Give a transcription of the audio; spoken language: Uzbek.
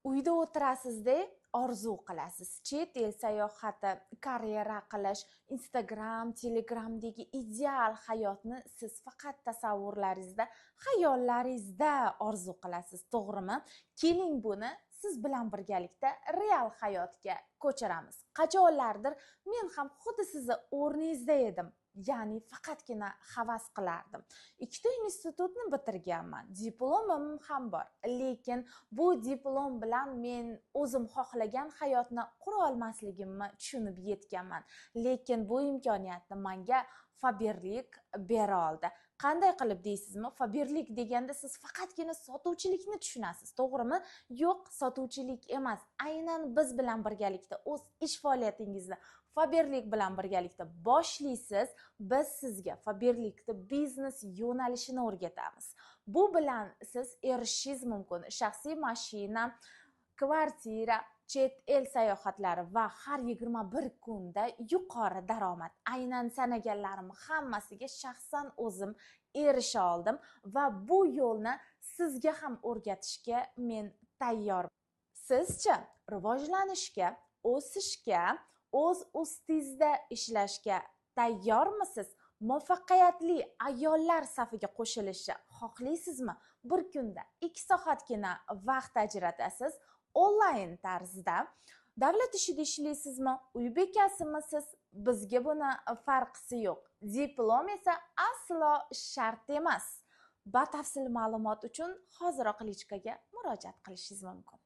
Uyda o'tirasizda orzu qilasiz. Chet el sayohati, karyera qilish, Instagram, Telegramdagi ideal hayotni siz faqat tasavvurlaringizda, xayollaringizda orzu qilasiz, to'g'rimi? Keling buni siz bilan birgalikda real hayotga ko'chiramiz. Qachonlardir men ham xuddi sizni o'rningizda edim. Ya'ni faqatgina havas qilardim. Ikkita institutni bitirganman, diplomim ham bor. Lekin bu diplom bilan men o'zim xohlagan hayotni qura olmasligimni tushunib yetganman. Lekin bu imkoniyatni menga Faberlik bera oldi. Qanday qilib deysizmi? Faberlik deganda siz faqatgina sotuvchilikni tushunasiz, to'g'rimi? Yo'q, sotuvchilik emas. Aynan biz bilan birgalikda o'z ish faoliyatingizni Faberlik bilan birgalikda boshlaysiz. Biz sizga Faberlikda biznes yo'nalishini o'rgatamiz. Bu bilan siz erishishingiz mumkin. Shaxsiy mashina, kvartira, chet el sayohatlari va har 21 kunda yuqori daromad. Aynan sanaganlarim hammasiga shaxsan o'zim erisha oldim va bu yo'lni sizga ham o'rgatishga men tayyorman. Sizcha rivojlanishga, o'sishga, o'z ustingizda ishlashga tayyormisiz? Muvaffaqiyatli ayollar safiga qo'shilishni xohlaysizmi? Bir kunda 2 soatgina vaqt ajratasiz, onlayn tarzda. Davlat ishida ishlaysizmi? Uy bekasimisiz? Bizga buni farqisi yo'q. Diplom esa aslo shart emas. Batafsil ma'lumot uchun hoziroq lichkaga murojaat qilishingiz mumkin.